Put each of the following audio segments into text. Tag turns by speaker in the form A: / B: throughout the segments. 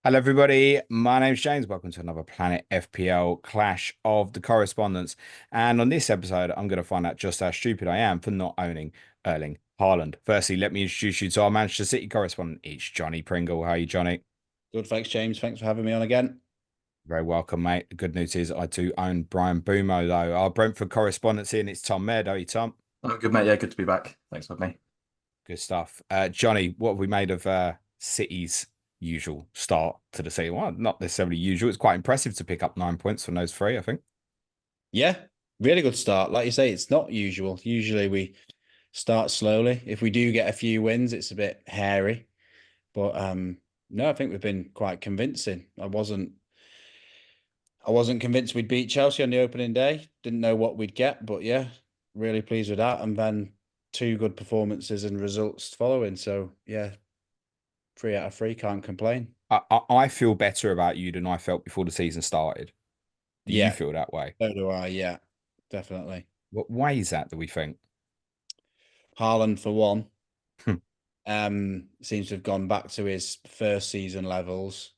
A: Hello, everybody. My name's James. Welcome to another Planet FPL Clash of the Correspondents. And on this episode, I'm going to find out just how stupid I am for not owning Erling Haaland. Firstly, let me introduce you to our Manchester City correspondent. It's Jonny Pringle. How are you, Johnny?
B: Good, thanks, James. Thanks for having me on again.
A: Very welcome, mate. The good news is I do own Bryan Mbeumo, though. Our Brentford correspondent's here, and it's Tom Mead. How are you, Tom?
C: Oh, good mate. Yeah, good to be back. Thanks for having me.
A: Good stuff. Johnny, what have we made of City's usual start to the season? Well, not necessarily usual. It's quite impressive to pick up 9 points from those three, I think.
B: Yeah, really good start. Like you say, it's not usual. Usually we start slowly. If we do get a few wins, it's a bit hairy. But no, I think we've been quite convincing. I wasn't convinced we'd beat Chelsea on the opening day. Didn't know what we'd get, but yeah, really pleased with that. And then two good performances and results following. So yeah, 3 out of 3, can't complain.
A: I feel better about you than I felt before the season started. Do you
B: Yeah,
A: feel that way?
B: so do I. Yeah, definitely.
A: What way is that, do we think?
B: Haaland for one.
A: Hmm.
B: Seems to have gone back to his first season levels.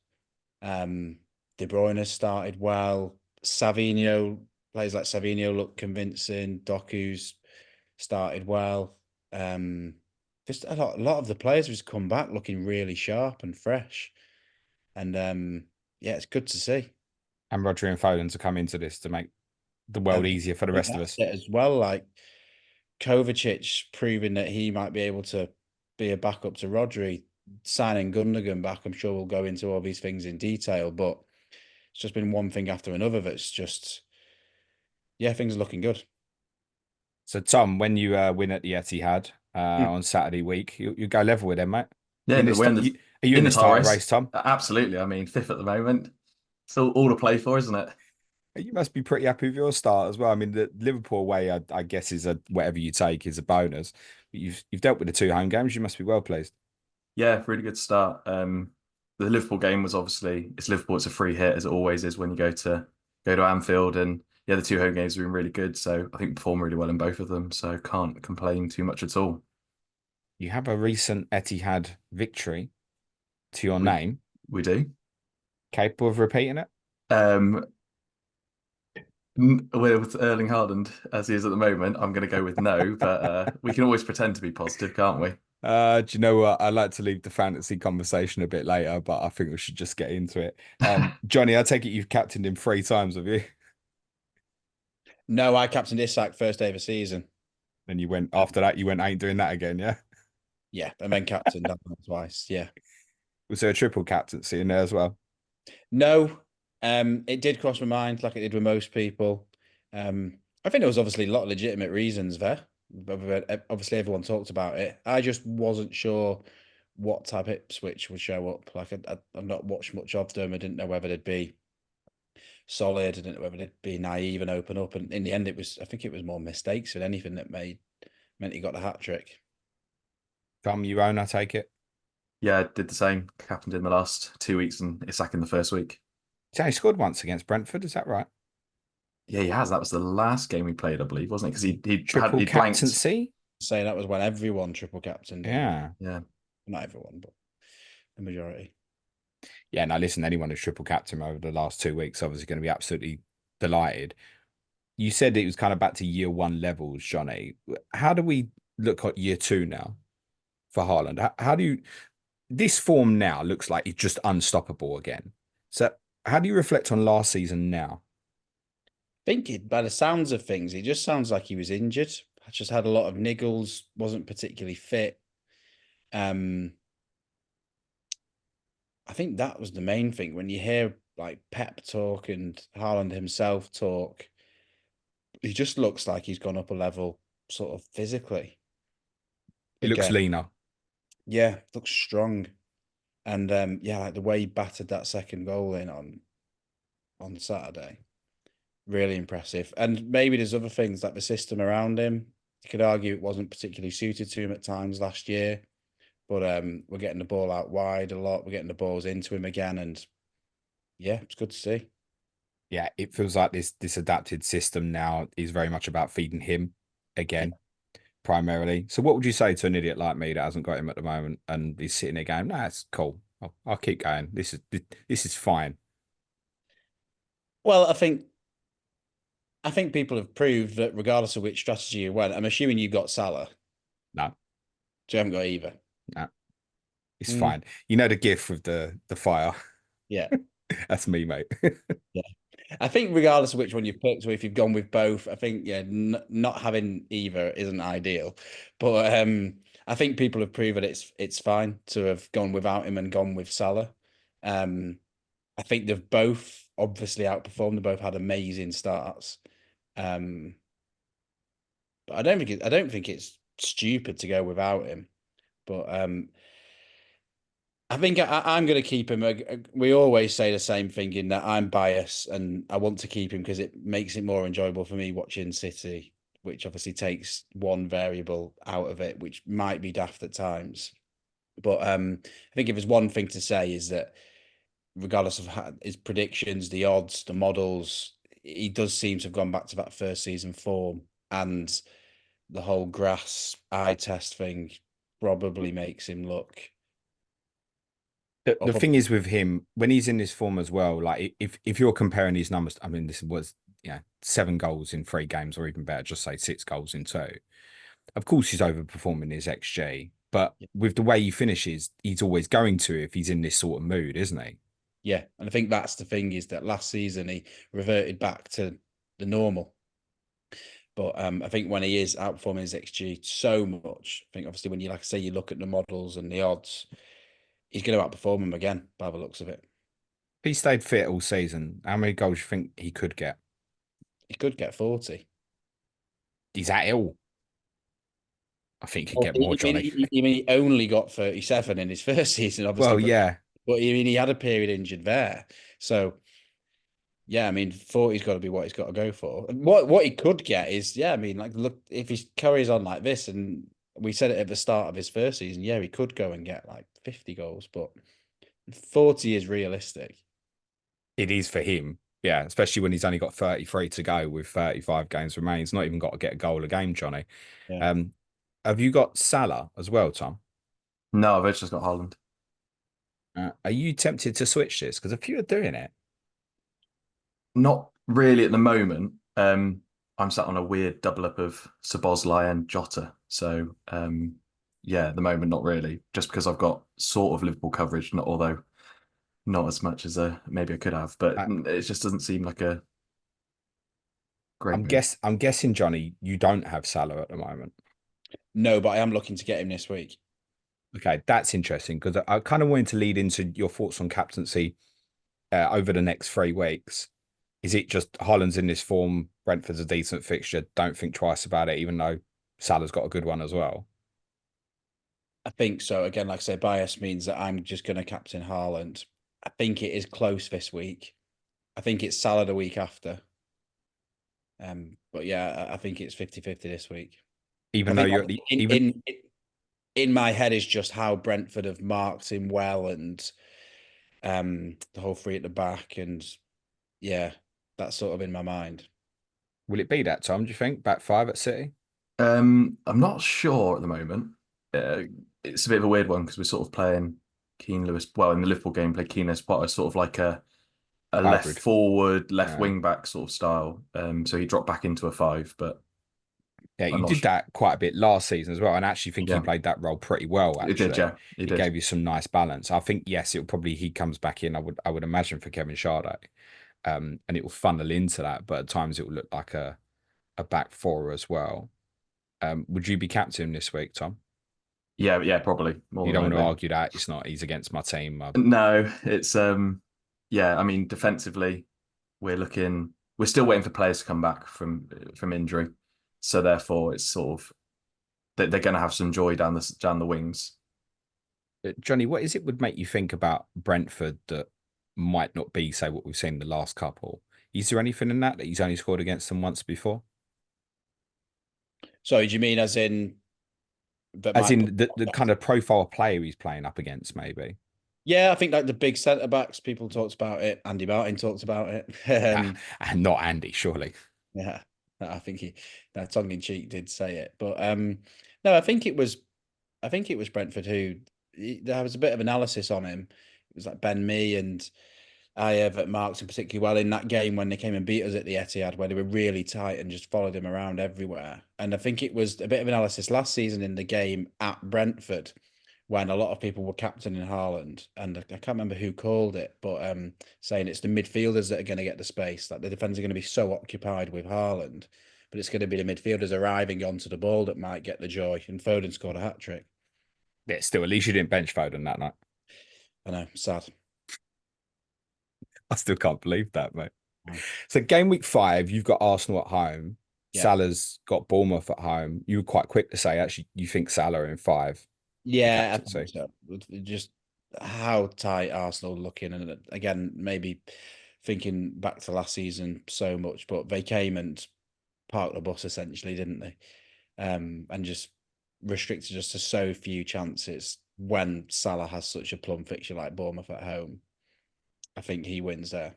B: De Bruyne has started well. Savinho, players like Savinho look convincing. Doku's started well. Just a lot of the players have just come back looking really sharp and fresh. And yeah, it's good to see.
A: And Rodri and Foden to come into this to make the world
B: And
A: easier for the
B: I think
A: rest of
B: that's
A: us.
B: it as well. Like Kovacic proving that he might be able to be a backup to Rodri, signing Gundogan back. I'm sure we'll go into all these things in detail, but it's just been one thing after another that's just, yeah, things are looking good.
A: So, Tom, when you win at the Etihad
B: Hmm.
A: on Saturday week, you go level with them, mate.
C: Yeah,
A: You in
C: in the
A: this,
C: win
A: are you in
C: in the
A: this
C: title
A: title
C: race.
A: race, Tom?
C: Absolutely. I mean, fifth at the moment. It's all to play for, isn't it?
A: You must be pretty happy with your start as well. I mean, the Liverpool way, I guess, is a whatever you take is a bonus. But you've dealt with the two home games. You must be well pleased.
C: Yeah, really good start. The Liverpool game was obviously it's Liverpool. It's a free hit as it always is when you go to Anfield, and yeah, the two home games have been really good. So I think we performed really well in both of them. So can't complain too much at all.
A: You have a recent Etihad victory to your
C: We
A: name.
C: we do.
A: Capable of repeating it?
C: Um, with Erling Haaland as he is at the moment, I'm going to go with no, but we can always pretend to be positive, can't we?
A: Do you know what? I'd like to leave the fantasy conversation a bit later, but I think we should just get into it. Johnny, I take it you've captained him 3 times, have you?
B: No, I captained Isak first day of the season.
A: Then you went
B: Um,
A: after that, you went, ain't doing that again, yeah?
B: yeah, and then captained Haaland twice. Yeah.
A: Was there a triple captaincy in there as well?
B: No, it did cross my mind like it did with most people. I think there was obviously a lot of legitimate reasons there. But obviously, everyone talked about it. I just wasn't sure what type Ipswich would show up. Like I've not watched much of them. I didn't know whether they'd be solid. I didn't know whether they'd be naive and open up. And in the end, I think it was more mistakes than anything that meant he got the hat trick.
A: Tom, you own, I take it.
C: Yeah, did the same. Captained in the last 2 weeks and Isak in the first week.
A: He's only scored once against Brentford, is that right?
C: Yeah, he has. That was the last game we played, I believe, wasn't it? Because
A: Triple
C: he blanked.
A: captaincy?
B: Say that was when everyone triple captained him.
A: Yeah.
C: Yeah.
B: Not everyone, but the majority.
A: Yeah, now listen, anyone who's triple captain over the last 2 weeks obviously going to be absolutely delighted. You said it was kind of back to year one levels, Johnny. How do we look at year two now for Haaland? How do you this form now looks like it's just unstoppable again. So how do you reflect on last season now?
B: Think it by the sounds of things, he just sounds like he was injured. I just had a lot of niggles, wasn't particularly fit. Um, I think that was the main thing. When you hear like Pep talk and Haaland himself talk, he just looks like he's gone up a level sort of physically.
A: He looks
B: Again,
A: leaner.
B: yeah, looks strong. And yeah, like the way he battered that second goal in on Saturday. Really impressive. And maybe there's other things like the system around him. You could argue it wasn't particularly suited to him at times last year, but we're getting the ball out wide a lot. We're getting the balls into him again, and yeah, it's good to see.
A: Yeah, it feels like this adapted system now is very much about feeding him
B: Yeah.
A: again, primarily. So what would you say to an idiot like me that hasn't got him at the moment and he's sitting there going, nah, it's cool. I'll keep going. This is fine.
B: Well, I think people have proved that regardless of which strategy you went, I'm assuming you got Salah,
A: No,
B: so you haven't got either.
A: no, it's
B: Mm,
A: fine. You know the gif with the fire.
B: yeah,
A: That's me, mate.
B: yeah. I think regardless of which one you've picked, or if you've gone with both, I think yeah, not having either isn't ideal. But I think people have proven it's fine to have gone without him and gone with Salah. Um, I think they've both obviously outperformed. They both had amazing starts. Um, but I don't think it's stupid to go without him. But I think I'm going to keep him. We always say the same thing in that I'm biased and I want to keep him because it makes it more enjoyable for me watching City, which obviously takes one variable out of it, which might be daft at times. But I think if there's one thing to say is that regardless of his predictions, the odds, the models, he does seem to have gone back to that first season form, and the whole grass eye test thing probably makes him look
A: The
B: up.
A: thing is with him, when he's in this form as well, like if you're comparing his numbers, I mean, this was 7 goals in 3 games, or even better, just say 6 goals in 2. Of course, he's overperforming his XG, but with the way he finishes, he's always going to if he's in this sort of mood, isn't he?
B: Yeah, and I think that's the thing is that last season he reverted back to the normal. But I think when he is outperforming his XG so much, I think obviously when you like I say you look at the models and the odds, he's going to outperform him again by the looks of it.
A: If he stayed fit all season, how many goals do you think he could get?
B: He could get 40.
A: He's that ill. I think he could
B: Well,
A: get more, Johnny.
B: he only got 37 in his first season, obviously,
A: Well, yeah,
B: but he had a period injured there. So yeah, I mean, 40's got to be what he's got to go for. And what he could get is, yeah, I mean, like, look, if he carries on like this, and we said it at the start of his first season, yeah, he could go and get like 50 goals, but 40 is realistic.
A: it is for him. Yeah, especially when he's only got 33 to go with 35 games remaining. He's not even got to get a goal a game, Johnny.
B: Yeah.
A: Um, have you got Salah as well, Tom?
C: No, I've just got Haaland.
A: Are you tempted to switch this? Because a few are doing it.
C: Not really at the moment. I'm sat on a weird double up of Szoboszlai and Jota. So yeah, at the moment, not really. Just because I've got sort of Liverpool coverage, not although not as much as maybe I could have, but
A: Uh,
C: it just doesn't seem like a great move.
A: I'm guessing, Johnny, you don't have Salah at the moment.
B: No, but I am looking to get him this week.
A: Okay, that's interesting because I kind of wanted to lead into your thoughts on captaincy over the next 3 weeks. Is it just Haaland's in this form? Brentford's a decent fixture. Don't think twice about it, even though Salah's got a good one as well.
B: I think so. Again, like I say, bias means that I'm just going to captain Haaland. I think it is close this week. I think it's Salah the week after. But yeah, I think it's 50-50 this week. I
A: Even though
B: think
A: you're at the
B: in
A: even
B: in my head is just how Brentford have marked him well, and the whole three at the back, and yeah, that's sort of in my mind.
A: will it be that, Tom? Do you think back 5 at City?
C: I'm not sure at the moment. Uh, it's a bit of a weird one because we're sort of playing Keane Lewis. Well, in the Liverpool game, played Keane as part of sort of like a left
A: Hybrid.
C: forward, left
A: Yeah.
C: wing back sort of style. So he dropped back into a 5, but
A: Yeah,
C: I'm
A: you
C: not
A: did
C: sure.
A: that quite a bit last season as well, and I actually think he
C: Yeah,
A: played that role pretty well.
C: he did.
A: Actually,
C: Yeah, he
A: it
C: did.
A: gave you some nice balance. I think yes, it'll probably he comes back in. I would imagine for Kevin Sade, and it will funnel into that. But at times it will look like a back four as well. Would you be captain this week, Tom?
C: Yeah, yeah, probably more
A: You
C: than
A: don't want to
C: likely.
A: argue that it's not. He's against my team.
C: No, it's yeah, I mean defensively we're still waiting for players to come back from injury. So therefore it's sort of they're going to have some joy down the wings.
A: Johnny, what is it would make you think about Brentford that might not be, say, what we've seen in the last couple? Is there anything in that he's only scored against them once before?
B: So do you mean as in that
A: As
B: might put?
A: in the kind of profile player he's playing up against, maybe.
B: Yeah, I think like the big centre backs, people talked about it. Andy Martin talked about it.
A: And not Andy, surely.
B: Yeah, I think that tongue in cheek did say it, but no, I think it was Brentford who there was a bit of analysis on him, was like Ben Mee and I have marked him particularly well in that game when they came and beat us at the Etihad, where they were really tight and just followed him around everywhere. And I think it was a bit of analysis last season in the game at Brentford when a lot of people were captaining Haaland, and I can't remember who called it, but saying it's the midfielders that are going to get the space. Like the defenders are going to be so occupied with Haaland, but it's going to be the midfielders arriving onto the ball that might get the joy. And Foden scored a hat trick.
A: Yeah, still, at least you didn't bench Foden that night.
B: I know, sad.
A: I still can't believe that, mate.
B: Wow.
A: So game week 5, you've got Arsenal at home.
B: Yeah.
A: Salah's got Bournemouth at home. You were quite quick to say, actually, you think Salah in 5.
B: Yeah, I
A: captaincy.
B: think so. Just how tight Arsenal are looking, and again, maybe thinking back to last season so much, but they came and parked the bus essentially, didn't they? And just restricted us to so few chances when Salah has such a plum fixture like Bournemouth at home. I think he wins there.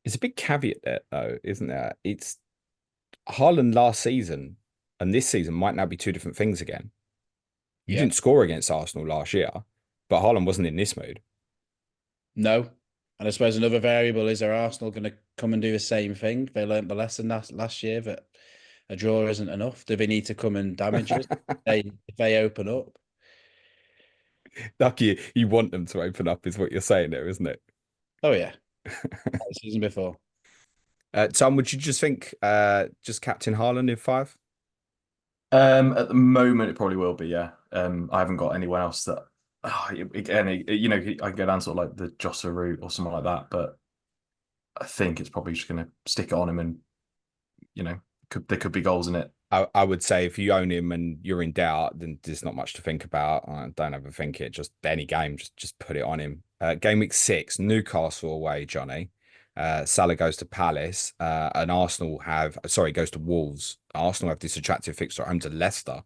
A: It's a big caveat there, though, isn't there? It's Haaland last season and this season might now be two different things again. You
B: Yeah.
A: didn't score against Arsenal last year, but Haaland wasn't in this mood.
B: No. And I suppose another variable is, are Arsenal going to come and do the same thing? They learnt the lesson last year that a draw isn't enough. Do they need to come and damage us if they open up?
A: Lucky you want them to open up, is what you're saying there, isn't it?
B: Oh, yeah. The season before.
A: Tom, would you just think just captain Haaland in 5?
C: At the moment, it probably will be, yeah. I haven't got anyone else that, again, you know, I can go down sort of like the Josko route or something like that, but I think it's probably just going to stick it on him, and you know, there could be goals in it.
A: I would say if you own him and you're in doubt, then there's not much to think about. Don't overthink it. Just any game, just put it on him. Game week 6, Newcastle away, Johnny. Salah goes to Palace, and Arsenal goes to Wolves. Arsenal have this attractive fixture at home to Leicester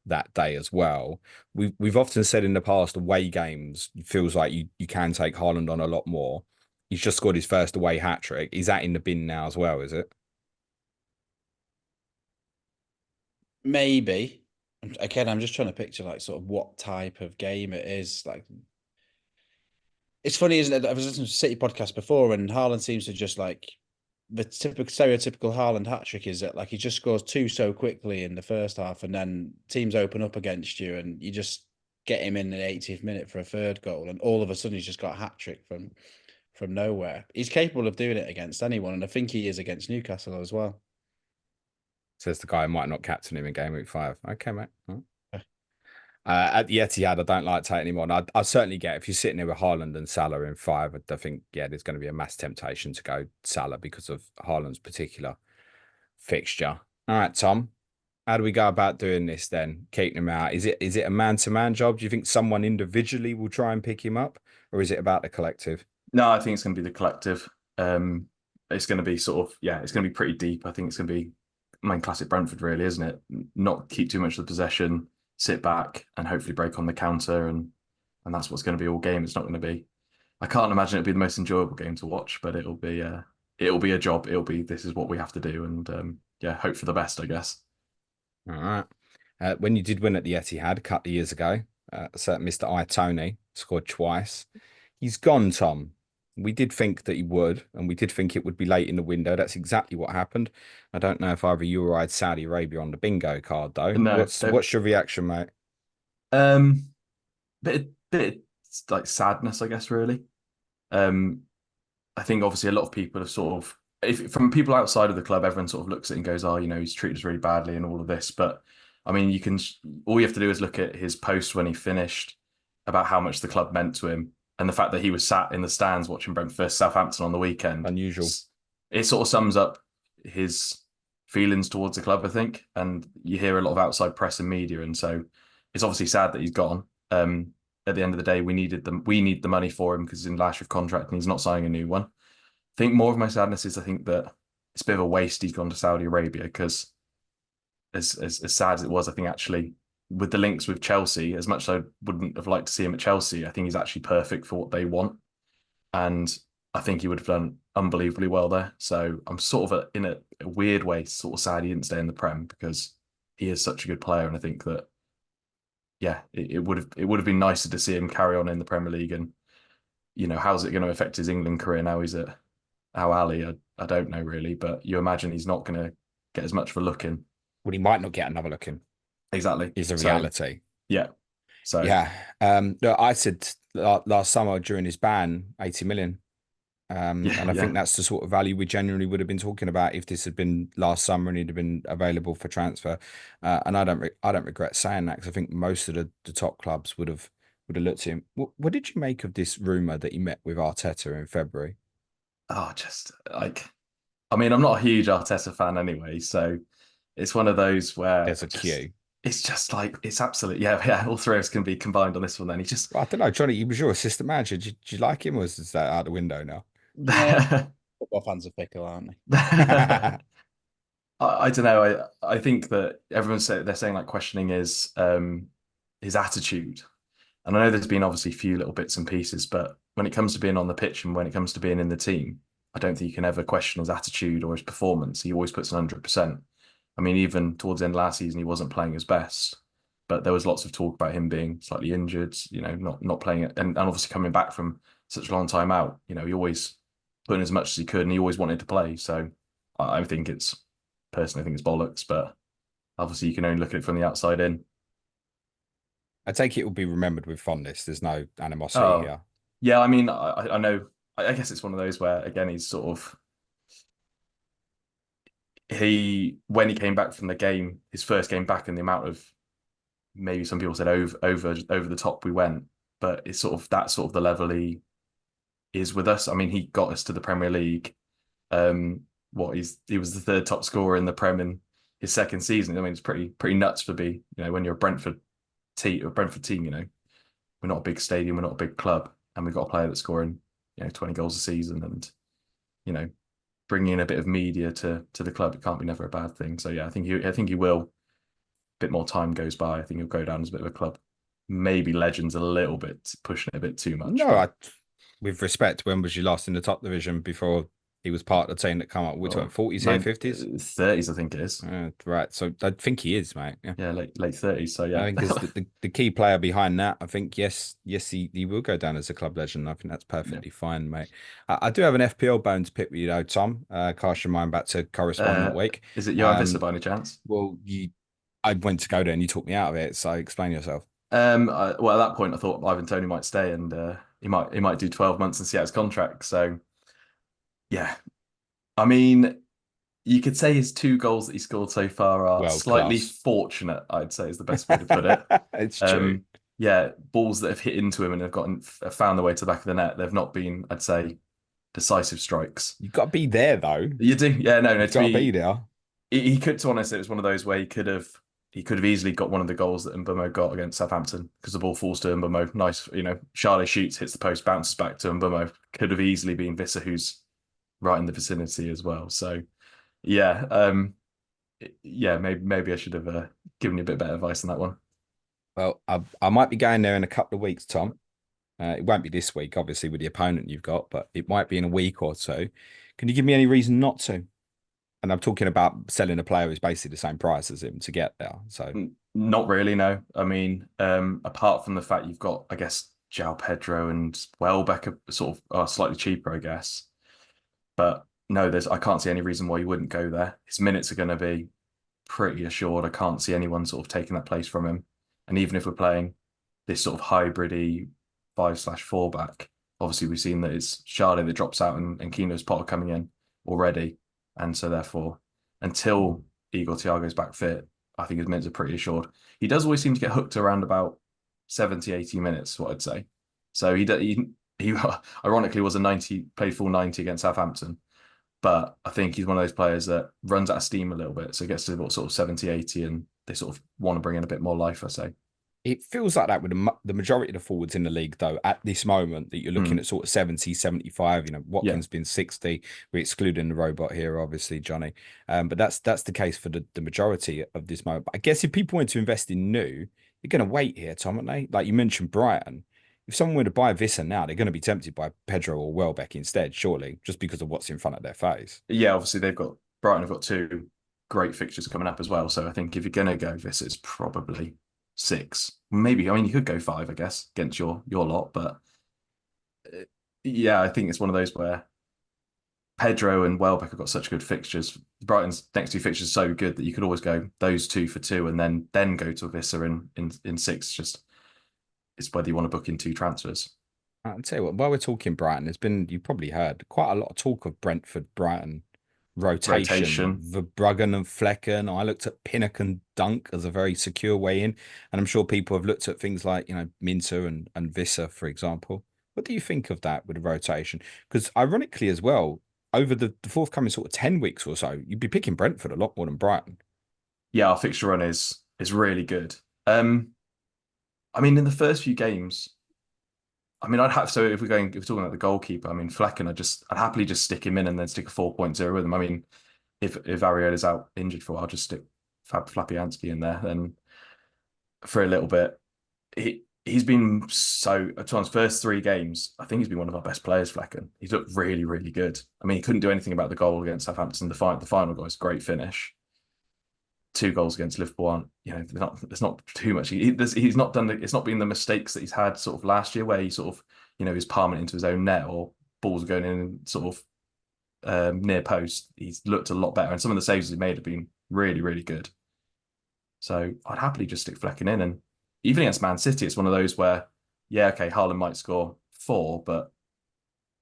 A: that day as well. We've often said in the past, away games, it feels like you can take Haaland on a lot more. He's just scored his first away hat trick. Is that in the bin now as well, is it?
B: Maybe. Again, I'm just trying to picture like sort of what type of game it is. Like, it's funny, isn't it? I was listening to City podcast before, and Haaland seems to just like the typical stereotypical Haaland hat trick is that like he just scores 2 so quickly in the first half, and then teams open up against you, and you just get him in the 80th minute for a third goal, and all of a sudden he's just got a hat trick from nowhere. He's capable of doing it against anyone, and I think he is against Newcastle as well.
A: Says the guy who might not captain him in game week 5. Okay, mate. At the Etihad, I don't like taking him on. I certainly get if you're sitting there with Haaland and Salah in 5, I think, yeah, there's going to be a mass temptation to go Salah because of Haaland's particular fixture. All right, Tom, how do we go about doing this then? Keeping him out? Is it a man-to-man job? Do you think someone individually will try and pick him up, or is it about the collective?
C: No, I think it's going to be the collective. It's going to be sort of, yeah, it's going to be pretty deep. I think it's going to be classic Brentford, really, isn't it? Not keep too much of the possession, sit back, and hopefully break on the counter, and that's what's going to be all game. It's not going to be. I can't imagine it'll be the most enjoyable game to watch, but it'll be a job. It'll be, this is what we have to do, and yeah, hope for the best, I guess.
A: All right. When you did win at the Etihad a couple of years ago, certain Mr. Toney scored twice. He's gone, Tom. We did think that he would, and we did think it would be late in the window. That's exactly what happened. I don't know if either you or I had Saudi Arabia on the bingo card, though.
C: No,
A: what's your reaction, mate?
C: Bit like sadness, I guess, really. I think obviously a lot of people have sort of, from people outside of the club, everyone sort of looks at it and goes, oh, you know, he's treated us really badly and all of this. But I mean, all you have to do is look at his post when he finished about how much the club meant to him, and the fact that he was sat in the stands watching Brentford versus Southampton on the weekend.
A: Unusual.
C: It sort of sums up his feelings towards the club, I think. And you hear a lot of outside press and media, and so it's obviously sad that he's gone. At the end of the day, we need the money for him because he's in last year's contract and he's not signing a new one. I think more of my sadness is I think that it's a bit of a waste he's gone to Saudi Arabia, because as sad as it was, I think actually with the links with Chelsea, as much as I wouldn't have liked to see him at Chelsea, I think he's actually perfect for what they want. And I think he would have done unbelievably well there. So I'm sort of in a weird way sort of sad he didn't stay in the Prem, because he is such a good player. And I think that, yeah, it would have been nicer to see him carry on in the Premier League and how's it going to affect his England career now he's at Al Ali? I don't know really, but you imagine he's not going to get as much of a look in.
A: Well, he might not get another look in.
C: Exactly.
A: Is a
C: So,
A: reality.
C: yeah. So
A: Yeah. Look, I said last summer during his ban, 80 million. And I think that's the sort of value we genuinely would have been talking about if this had been last summer and he'd have been available for transfer. And I don't regret saying that because I think most of the top clubs would have looked at him. What did you make of this rumor that he met with Arteta in February?
C: just like, I mean, I'm not a huge Arteta fan anyway, so it's one of those where
A: There's a queue.
C: it's just like it's absolute. Yeah. All three of us can be combined on this one. Then he just.
A: I don't know, Johnny. He was your assistant manager. Did you like him, or is that out the window now?
B: Yeah, football fans are fickle, aren't they?
C: I don't know. I think that they're saying like questioning his attitude, and I know there's been obviously a few little bits and pieces, but when it comes to being on the pitch and when it comes to being in the team, I don't think you can ever question his attitude or his performance. He always puts 100%. I mean, even towards the end of last season, he wasn't playing his best, but there was lots of talk about him being slightly injured, not playing it, and obviously coming back from such a long time out. He always put in as much as he could, and he always wanted to play. So I think personally, I think it's bollocks, but obviously you can only look at it from the outside in.
A: I take it will be remembered with fondness. There's no animosity
C: Oh,
A: here.
C: yeah. I mean, I know. I guess it's one of those where again he's sort of when he came back from the game, his first game back, and the amount of maybe some people said over the top we went, but it's that's sort of the level he is with us. I mean, he got us to the Premier League. He was the third top scorer in the Prem in his second season. I mean, it's pretty nuts for when you're a Brentford team, we're not a big stadium, we're not a big club, and we've got a player that's scoring 20 goals a season, and bringing in a bit of media to the club, it can't be never a bad thing. So yeah, I think he will. A bit more time goes by, I think he'll go down as a bit of a club. Maybe legends a little bit, pushing it a bit too much.
A: No, with respect, when was you last in the top division before he was part of the team that come up? We're talking 40s here, 50s?
C: 30s, I think it is.
A: Right. So I think he is, mate.
C: Yeah, late 30s. So yeah.
A: I think is the key player behind that. I think yes, he will go down as a club legend. I think that's perfectly fine, mate. I do have an FPL bone to pick with you though, Tom. Cast your mind back to correspondent week.
C: Is it Yoane Wissa by any chance?
A: Well, I went to go there and you talked me out of it. So explain yourself.
C: Well, at that point, I thought Ivan Toney might stay, and he might do 12 months and see out his contract. So, yeah, I mean, you could say his 2 goals that he scored so far are slightly fortunate. I'd say is the best way to put it.
A: It's true.
C: Yeah, balls that have hit into him and have found their way to the back of the net. They've not been, I'd say, decisive strikes.
A: You've got to be there though.
C: You do, yeah. No,
A: you've got to be there.
C: He could, to be honest, it was one of those where he could have easily got one of the goals that Mbeumo got against Southampton because the ball falls to Mbeumo. Nice, Charlie shoots, hits the post, bounces back to Mbeumo. Could have easily been Wissa, who's right in the vicinity as well. So, yeah, maybe I should have given you a bit better advice on that one.
A: Well, I might be going there in a couple of weeks, Tom. It won't be this week, obviously, with the opponent you've got, but it might be in a week or so. Can you give me any reason not to? And I'm talking about selling a player who's basically the same price as him to get there. So
C: not really, no. I mean, apart from the fact you've got, I guess, João Pedro and Welbeck are slightly cheaper, I guess. But no, I can't see any reason why you wouldn't go there. His minutes are going to be pretty assured. I can't see anyone sort of taking that place from him. And even if we're playing this sort of hybrid-y 5/4 back, obviously we've seen that it's Charlie that drops out and Keno's Potter coming in already. And so therefore, until Igor Thiago's back fit, I think his minutes are pretty assured. He does always seem to get hooked around about 70, 80 minutes, what I'd say. So he ironically played full 90 against Southampton. But I think he's one of those players that runs out of steam a little bit. So he gets to about sort of 70, 80, and they sort of want to bring in a bit more life, I say.
A: It feels like that with the majority of the forwards in the league, though, at this moment that you're looking at sort of 70, 75. Watkins been 60. We're excluding the robot here, obviously, Johnny. But that's the case for the majority of this moment. But I guess if people want to invest in new, you're going to wait here, Tom, aren't they? Like you mentioned, Bryan. If someone were to buy Wissa now, they're going to be tempted by Pedro or Welbeck instead, surely, just because of what's in front of their face.
C: Yeah, obviously Brighton have got 2 great fixtures coming up as well. So I think if you're going to go Wissa, it's probably 6, maybe. I mean, you could go 5, I guess, against your lot, but Yeah, I think it's one of those where Pedro and Welbeck have got such good fixtures. Brighton's next two fixtures are so good that you could always go those two for two and then go to Wissa in six. Just it's whether you want to book in two transfers.
A: I'll tell you what, while we're talking Brighton, there's been, you've probably heard, quite a lot of talk of Brentford, Brighton rotation,
C: Rotation.
A: Verbruggen and Flekken. I looked at Pinnock and Dunk as a very secure way in. And I'm sure people have looked at things like, Minter and Wissa, for example. What do you think of that with the rotation? Because ironically as well, over the forthcoming sort of 10 weeks or so, you'd be picking Brentford a lot more than Brighton.
C: Yeah, our fixture run is really good. I mean, in the first few games, I mean, I'd have so if we're talking about the goalkeeper, I mean, Flecken, I'd happily just stick him in and then stick a 4.0 with him. I mean, if Ariel out injured for a while, I'll just stick Flappy Ansky in there. Then for a little bit, he's been so to his first three games, I think he's been one of our best players, Flecken. He's looked really, really good. I mean, he couldn't do anything about the goal against Southampton. The final goal is a great finish. Two goals against Liverpool aren't, there's not too much. He's not done. It's not been the mistakes that he's had sort of last year, where he sort of, he's palming it into his own net or balls going in sort of near post. He's looked a lot better, and some of the saves he made have been really, really good. So I'd happily just stick Flecken in, and even against Man City, it's one of those where, yeah, okay, Haaland might score 4, but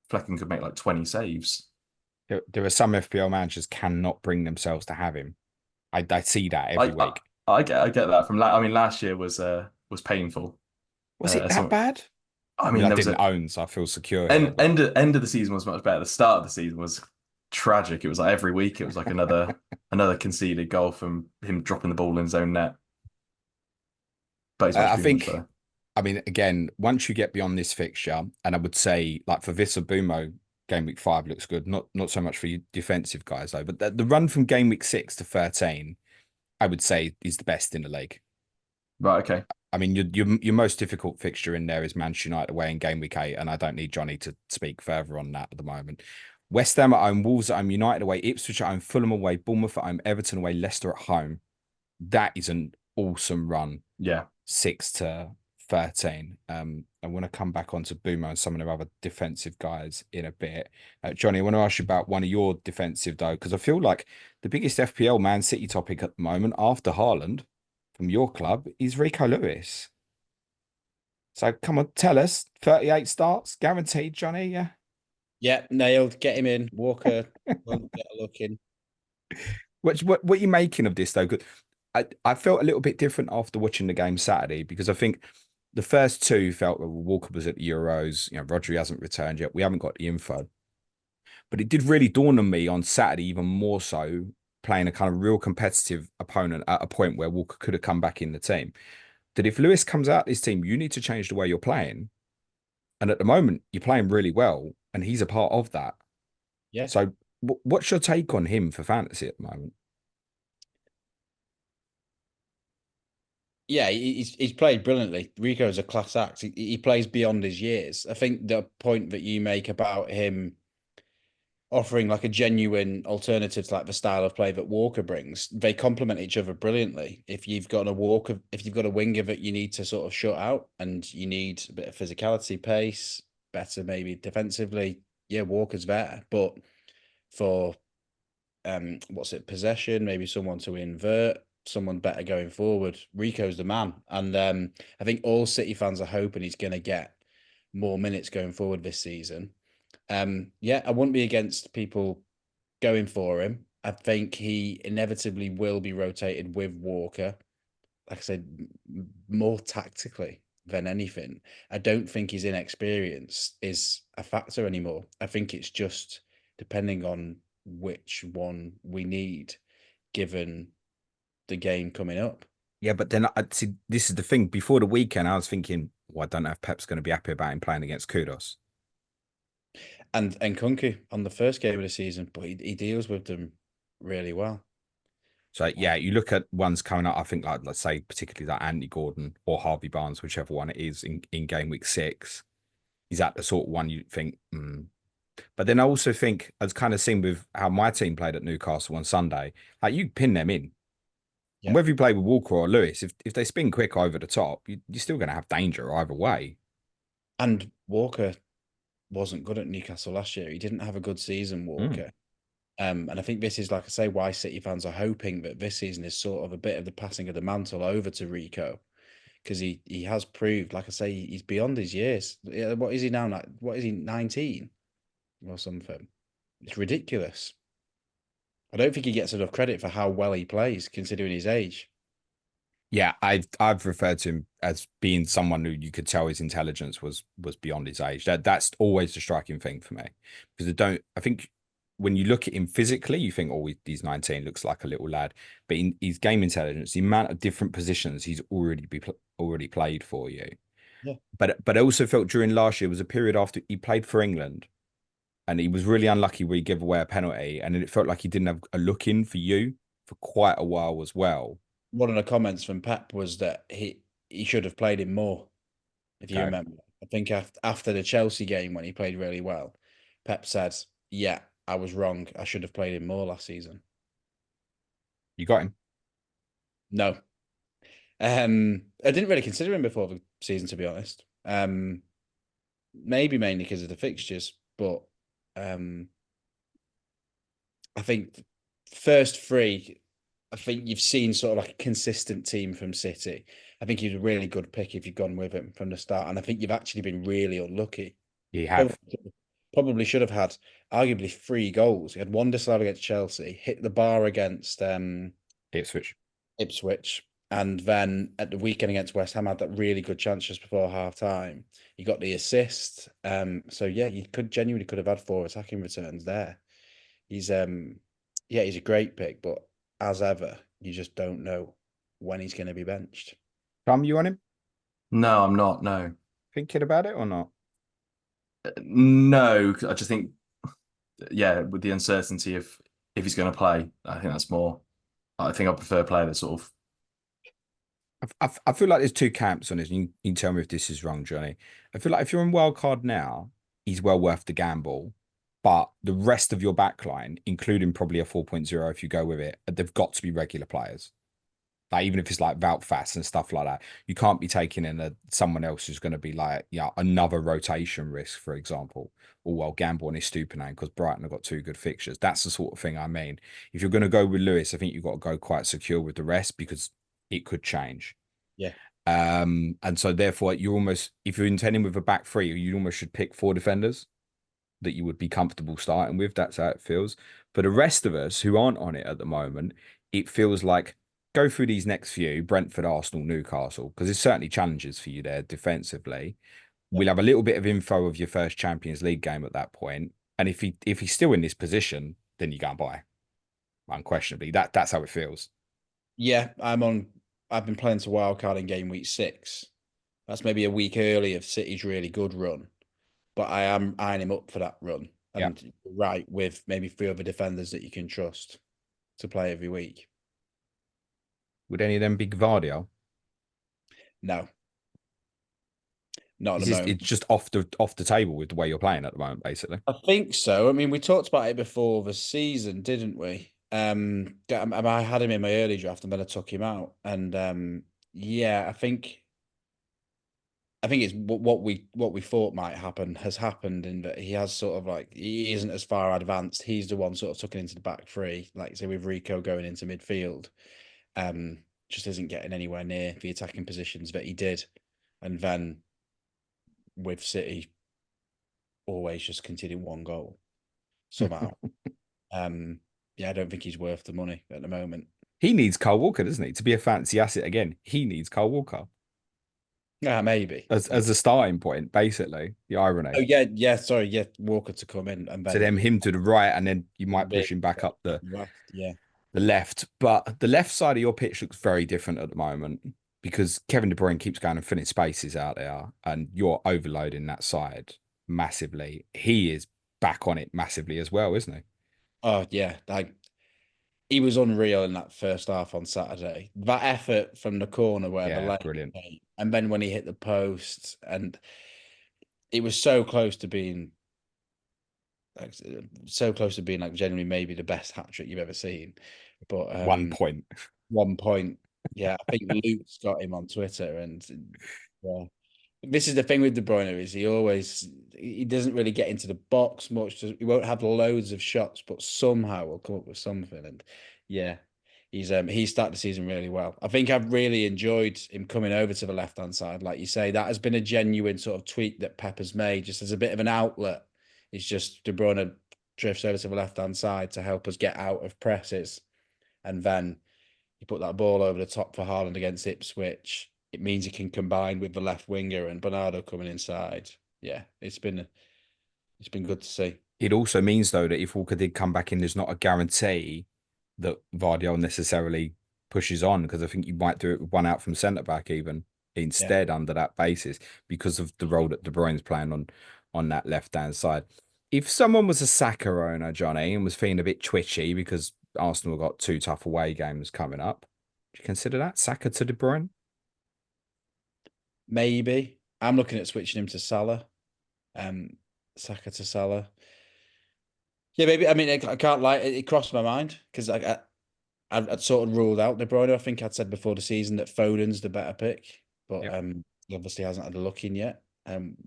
C: Flecken could make like 20 saves.
A: There are some FPL managers cannot bring themselves to have him. I see that every week.
C: I get that from. I mean, last year was painful.
A: Was it that bad?
C: I mean,
A: I
C: there was
A: didn't own, so I feel secure here.
C: End of the season was much better. The start of the season was tragic. It was like every week it was like another conceded goal from him dropping the ball in his own net. But
A: I think, I mean, again, once you get beyond this fixture, and I would say, like for Wissa Mbeumo, game week 5 looks good. Not so much for you defensive guys though, but the run from game week 6 to 13, I would say is the best in the league.
C: Right. Okay.
A: I mean, your most difficult fixture in there is Manchester United away in game week 8, and I don't need Johnny to speak further on that at the moment. West Ham at home, Wolves at home, United away, Ipswich at home, Fulham away, Bournemouth at home, Everton away, Leicester at home. That is an awesome run.
C: Yeah.
A: 6 to 13. I want to come back onto Mbeumo and some of the other defensive guys in a bit. Johnny, I want to ask you about one of your defensive though, because I feel like the biggest FPL Man City topic at the moment after Haaland from your club is Rico Lewis. So come on, tell us. 38 starts, guaranteed, Johnny, yeah?
B: Yeah, nailed. Get him in. Walker, get a look in.
A: What are you making of this though? Because I felt a little bit different after watching the game Saturday, because I think the first two felt well, Walker was at the Euros. Rodri hasn't returned yet. We haven't got the info. But it did really dawn on me on Saturday, even more so, playing a kind of real competitive opponent at a point where Walker could have come back in the team, that if Lewis comes out this team, you need to change the way you're playing. And at the moment, you're playing really well, and he's a part of that.
B: Yeah.
A: So what's your take on him for fantasy at the moment?
B: Yeah, he's played brilliantly. Rico's a class act. He plays beyond his years. I think the point that you make about him offering like a genuine alternative to like the style of play that Walker brings, they complement each other brilliantly. If you've got a winger that you need to sort of shut out and you need a bit of physicality, pace, better maybe defensively, yeah, Walker's there. But for possession, maybe someone to invert, someone better going forward, Rico's the man. And I think all City fans are hoping he's going to get more minutes going forward this season. Yeah, I wouldn't be against people going for him. I think he inevitably will be rotated with Walker. Like I said, more tactically than anything. I don't think his inexperience is a factor anymore. I think it's just depending on which one we need, given the game coming up.
A: Yeah, but then I see this is the thing. Before the weekend, I was thinking, well, I don't know if Pep's going to be happy about him playing against Kudos.
B: And Kunku on the first game of the season, but he deals with them really well.
A: So yeah, you look at ones coming up, I think like let's say particularly like Anthony Gordon or Harvey Barnes, whichever one it is in game week 6. Is that the sort of one you think? But then I also think, as kind of seen with how my team played at Newcastle on Sunday, like you pin them in.
B: Yeah.
A: And whether you play with Walker or Lewis, if they spin quick over the top, you're still going to have danger either way.
B: And Walker wasn't good at Newcastle last year. He didn't have a good season,
A: Mm.
B: Walker. And I think this is, like I say, why City fans are hoping that this season is sort of a bit of the passing of the mantle over to Rico, because he has proved, like I say, he's beyond his years. What is he now? Like, what is he, 19 or something? It's ridiculous. I don't think he gets enough credit for how well he plays, considering his age.
A: Yeah, I've referred to him as being someone who you could tell his intelligence was beyond his age. That's always the striking thing for me, because I think when you look at him physically, you think, oh, he's 19, looks like a little lad, but in his game intelligence, the amount of different positions he's already played for you.
B: Yeah.
A: But I also felt during last year was a period after he played for England, and he was really unlucky where he gave away a penalty, and it felt like he didn't have a look in for you for quite a while as well.
B: One of the comments from Pep was that he should have played him more, if you
A: Okay.
B: remember. I think after the Chelsea game when he played really well, Pep said, "Yeah, I was wrong. I should have played him more last season."
A: You got him.
B: No, I didn't really consider him before the season, to be honest. Maybe mainly because of the fixtures, but I think first three, I think you've seen sort of like a consistent team from City. I think he's a really good pick if you've gone with him from the start, and I think you've actually been really unlucky.
A: You have.
B: Probably should have had arguably 3 goals. He had one disallowed against Chelsea, hit the bar against
A: Ipswich.
B: Ipswich, and then at the weekend against West Ham had that really good chance just before half time. He got the assist. So yeah, you genuinely could have had 4 attacking returns there. He's yeah, he's a great pick, but as ever, you just don't know when he's going to be benched.
A: Tom, you on him?
C: No, I'm not. No,
A: Thinking about it or not?
C: no. I just think, yeah, with the uncertainty of if he's going to play, I think that's more. I think I prefer a player that sort of.
A: I feel like there's two camps on this. You can tell me if this is wrong, Johnny. I feel like if you're in wild card now, he's well worth the gamble. But the rest of your backline, including probably a 4.0 if you go with it, they've got to be regular players. Like even if it's like Valfast and stuff like that, you can't be taking in someone else who's going to be like, yeah, another rotation risk, for example. Or well, gamble on his stupid name because Brighton have got 2 good fixtures. That's the sort of thing I mean. If you're going to go with Lewis, I think you've got to go quite secure with the rest because it could change.
B: Yeah.
A: And so therefore you're almost, if you're intending with a back three, you almost should pick 4 defenders that you would be comfortable starting with. That's how it feels. For the rest of us who aren't on it at the moment, it feels like go through these next few: Brentford, Arsenal, Newcastle, because there's certainly challenges for you there defensively.
B: Yeah.
A: We'll have a little bit of info of your first Champions League game at that point. And if he's still in this position, then you go and buy. Unquestionably. That's how it feels.
B: Yeah, I've been playing to wildcard in game week 6. That's maybe a week early of City's really good run, but I am eyeing him up for that run.
A: Yeah.
B: And right, with maybe 3 other defenders that you can trust to play every week.
A: Would any of them be Gavrdiol?
B: No. Not at the moment.
A: It's just off the table with the way you're playing at the moment, basically.
B: I think so. I mean, we talked about it before the season, didn't we? I had him in my early draft and then I took him out. And yeah, I think it's what we thought might happen has happened, in that he has sort of like, he isn't as far advanced. He's the one sort of tucking into the back three, like say with Rico going into midfield. Just isn't getting anywhere near the attacking positions that he did. And then with City always just conceding 1 goal somehow. Yeah, I don't think he's worth the money at the moment.
A: He needs Kyle Walker, doesn't he? To be a fancy asset again, he needs Kyle Walker.
B: Yeah, maybe.
A: As a starting point, basically. The irony.
B: Oh yeah, sorry, yeah, Walker to come in and then
A: So then him to the right, and then you might push him back up the
B: left. Yeah.
A: the left. But the left side of your pitch looks very different at the moment because Kevin De Bruyne keeps going and filling spaces out there, and you're overloading that side massively. He is back on it massively as well, isn't he?
B: Oh yeah, like he was unreal in that first half on Saturday. That effort from the corner where the leg
A: brilliant.
B: came, and then when he hit the post, and it was so close to being like genuinely maybe the best hat trick you've ever seen. But
A: 1 point.
B: 1 point. Yeah, I think Luke's got him on Twitter, and yeah, This is the thing with De Bruyne is he doesn't really get into the box much. He won't have loads of shots, but somehow will come up with something. And yeah, he started the season really well. I think I've really enjoyed him coming over to the left hand side, like you say. That has been a genuine sort of tweak that Pep has made, just as a bit of an outlet. It's just De Bruyne drifts over to the left hand side to help us get out of presses, and then you put that ball over the top for Haaland against Ipswich. It means he can combine with the left winger and Bernardo coming inside. Yeah, it's been good to see.
A: It also means though that if Walker did come back in, there's not a guarantee that Vardiol necessarily pushes on, because I think you might do it with one out from centre back even instead under that basis, because of the role that De Bruyne's playing on that left hand side. If someone was a Saka owner, Johnny, and was feeling a bit twitchy because Arsenal got 2 tough away games coming up, do you consider that Saka to De Bruyne?
B: Maybe. I'm looking at switching him to Salah. Saka to Salah. Yeah, maybe. I mean, I can't lie. It crossed my mind because I'd sort of ruled out De Bruyne. I think I'd said before the season that Foden's the better pick, but
A: Yep.
B: he obviously hasn't had a look in yet.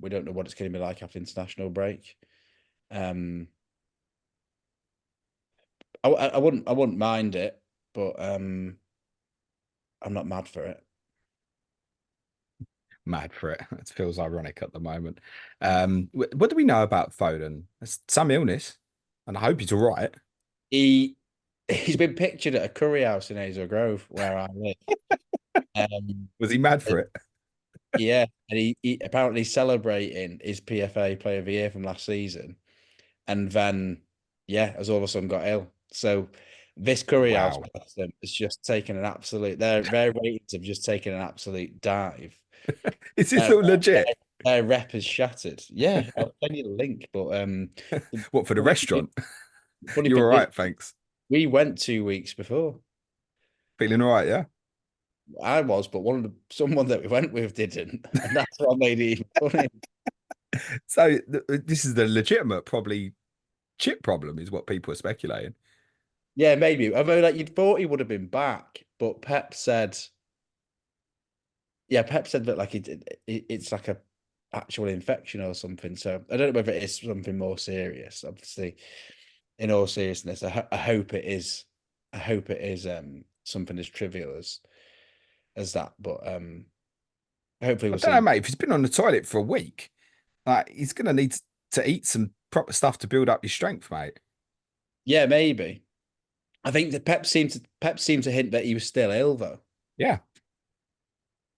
B: We don't know what it's going to be like after international break. I wouldn't mind it, but I'm not mad for it.
A: Mad for it. It feels ironic at the moment. What do we know about Foden? It's some illness, and I hope he's all right.
B: He's been pictured at a curry house in Hazel Grove where I live.
A: Was he mad for it?
B: Yeah, and he apparently celebrating his PFA Player of the Year from last season, and then has all of a sudden got ill. So this curry house
A: Wow.
B: person has just taken an absolute. Their ratings have just taken an absolute dive.
A: Is this
B: Their,
A: all legit?
B: their rep is shattered. Yeah, I'll send you the link. But
A: What, for the restaurant?
B: funny
A: You're
B: thing
A: all
B: is,
A: right, thanks.
B: we went 2 weeks before.
A: Feeling all right, yeah?
B: I was, but someone that we went with didn't, and that's what made it even funny.
A: So this is the legitimate, probably chip problem, is what people are speculating.
B: Yeah, maybe. I mean, like you'd thought he would have been back, but Pep said, Pep said that like it's like a actual infection or something. So I don't know whether it is something more serious. Obviously, in all seriousness, I hope it is. I hope it is something as trivial as that. But hopefully
A: I
B: we'll
A: don't know,
B: see.
A: mate. If he's been on the toilet for a week, like he's gonna need to eat some proper stuff to build up his strength, mate.
B: Yeah, maybe. I think that Pep seemed to hint that he was still ill though.
A: Yeah.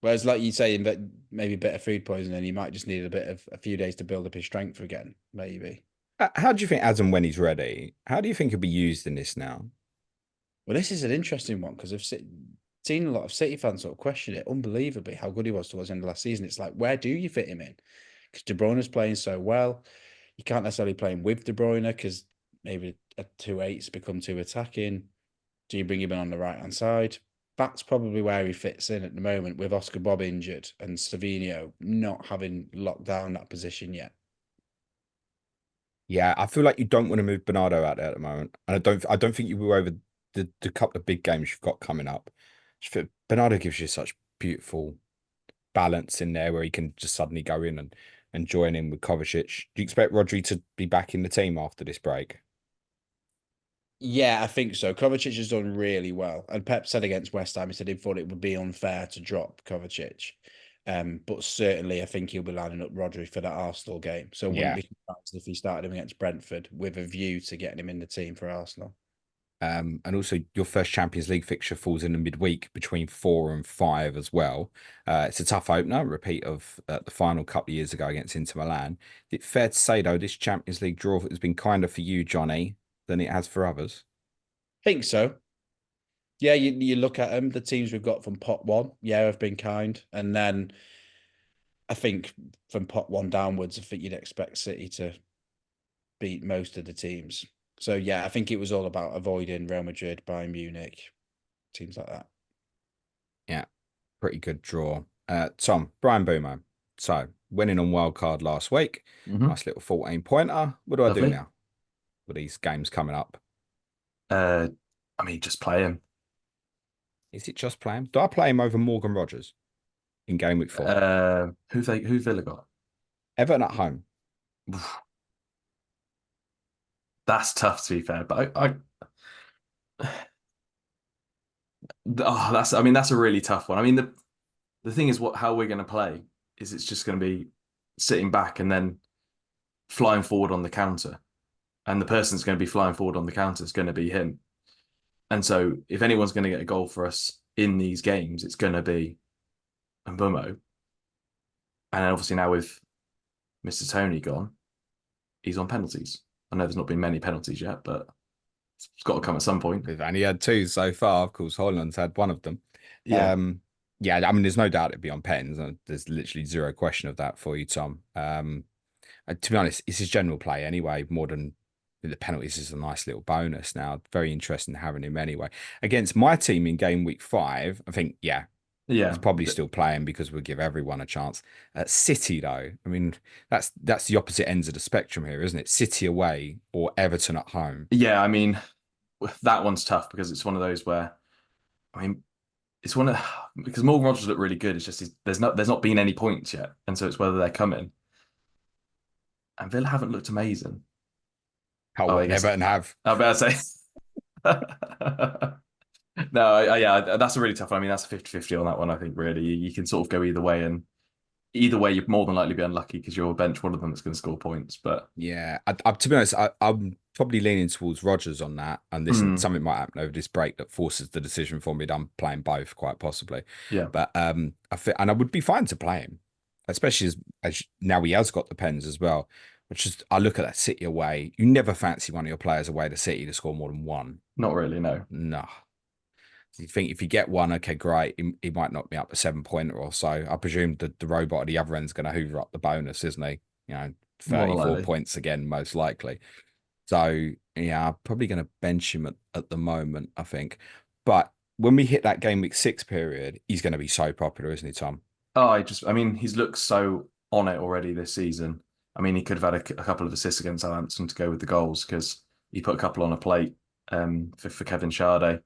B: Whereas, like you saying that maybe a bit of food poisoning, he might just need a few days to build up his strength again. Maybe.
A: How do you think, as and when he's ready, how do you think he'll be used in this now?
B: Well, this is an interesting one because I've seen a lot of City fans sort of question it unbelievably how good he was towards the end of last season. It's like, where do you fit him in? Because De Bruyne's playing so well. You can't necessarily play him with De Bruyne because maybe a 2-8's become too attacking. Do you bring him in on the right hand side? That's probably where he fits in at the moment with Oscar Bob injured and Savinho not having locked down that position yet.
A: Yeah, I feel like you don't want to move Bernardo out there at the moment, and I don't think you will over the couple of big games you've got coming up. Bernardo gives you such beautiful balance in there where he can just suddenly go in and join in with Kovacic. Do you expect Rodri to be back in the team after this break?
B: Yeah, I think so. Kovacic has done really well. And Pep said against West Ham, he said he thought it would be unfair to drop Kovacic. But certainly I think he'll be lining up Rodri for that Arsenal game. So it wouldn't
A: Yeah.
B: be surprised if he started him against Brentford with a view to getting him in the team for Arsenal.
A: And also your first Champions League fixture falls in the midweek between 4 and 5 as well. It's a tough opener, repeat of the final couple of years ago against Inter Milan. Is it fair to say, though, this Champions League draw has been kinder for you, Johnny, than it has for others?
B: Think so. Yeah, you look at them, the teams we've got from pot one, have been kind. And then I think from pot one downwards, I think you'd expect City to beat most of the teams. So yeah, I think it was all about avoiding Real Madrid, Bayern Munich, teams like that.
A: Yeah, pretty good draw. Tom, Brian Mbeumo. So, winning on wildcard last week. Nice little 14-pointer. What do I do
C: Lovely.
A: now with these games coming up?
C: I mean, just play him.
A: Is it just play him? Do I play him over Morgan Rogers? in game week 4?
C: Who Villa got?
A: Everton at home.
C: That's tough to be fair, but I mean that's a really tough one. I mean the thing is how we're going to play is it's just going to be sitting back and then flying forward on the counter, and the person that's going to be flying forward on the counter is going to be him. And so if anyone's going to get a goal for us in these games, it's going to be Mbeumo. And obviously now with Mr. Toney gone, he's on penalties. I know there's not been many penalties yet, but it's got to come at some point.
A: We've only had 2 so far. Of course, Haaland's had one of them.
C: Yeah.
A: Yeah, I mean, there's no doubt it'd be on pens. There's literally zero question of that for you, Tom. To be honest, it's his general play anyway, more than the penalties is a nice little bonus now. Very interesting having him anyway. Against my team in game week 5, I think, yeah, he's probably still playing because we'll give everyone a chance. City, though, I mean, that's the opposite ends of the spectrum here, isn't it? City away or Everton at home.
C: Yeah, I mean, that one's tough because it's one of those where, I mean, it's one of because Morgan Rogers looked really good. It's just there's not been any points yet, and so it's whether they're coming. And Villa haven't looked amazing.
A: I guess Everton have.
C: I better say. No, yeah, that's a really tough one. I mean, that's a 50-50 on that one, I think, really. You can sort of go either way, and either way, you're more than likely to be unlucky because you'll bench one of them that's going to score points. But
A: yeah, to be honest, I'm probably leaning towards Rogers on that. And listen, something might happen over this break that forces the decision for me that I'm playing both, quite possibly.
C: Yeah.
A: But I would be fine to play him, especially as now he has got the pens as well. Which is, I look at that City away. You never fancy one of your players away to City to score more than 1.
C: Not really, no.
A: No. You think if you get 1, okay, great. He might knock me up a 7-pointer or so. I presume the robot at the other end's going to hoover up the bonus, isn't he? 34 points again, most likely. So, yeah, I'm probably going to bench him at the moment, I think. But when we hit that game week 6 period, he's going to be so popular, isn't he, Tom?
C: Oh, I mean, he's looked so on it already this season. I mean, he could have had a couple of assists against Southampton to go with the goals because he put a couple on a plate for Kevin Sade.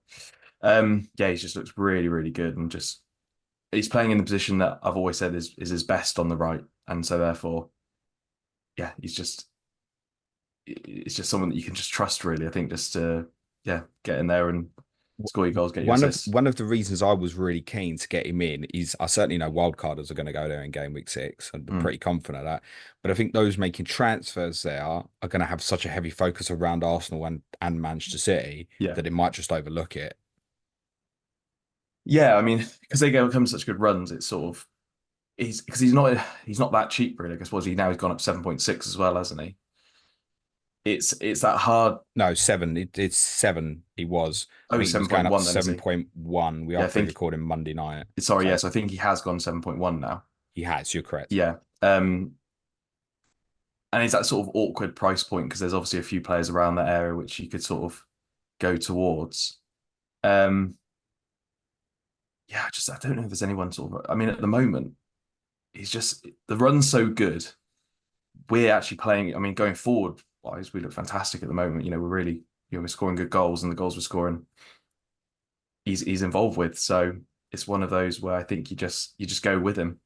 C: Yeah, he just looks really, really good, and just he's playing in the position that I've always said is his best on the right, and so therefore, yeah, it's just someone that you can just trust, really. I think just to get in there and score your goals, get your assists.
A: One of the reasons I was really keen to get him in is I certainly know wildcarders are going to go there in game week 6. I'm pretty confident of that. But I think those making transfers there are going to have such a heavy focus around Arsenal and Manchester City that it might just overlook it.
C: Yeah, I mean, because they come such good runs, it's sort of he's not that cheap, really. I guess he's gone up 7.6 as well, hasn't he? It's that hard.
A: No, 7. It's 7. He was.
C: Oh, 7.1.
A: 7.1. We are recording Monday night.
C: Sorry, yes, I think he has gone 7.1 now.
A: He has. You're correct.
C: Yeah. And it's that sort of awkward price point because there's obviously a few players around that area which you could sort of go towards. Yeah, I don't know if there's anyone sort of. I mean, at the moment, the run's so good. We're actually playing. I mean, going forward wise, we look fantastic at the moment. We're really, we're scoring good goals, and the goals we're scoring, he's involved with. So it's one of those where I think you just go with him.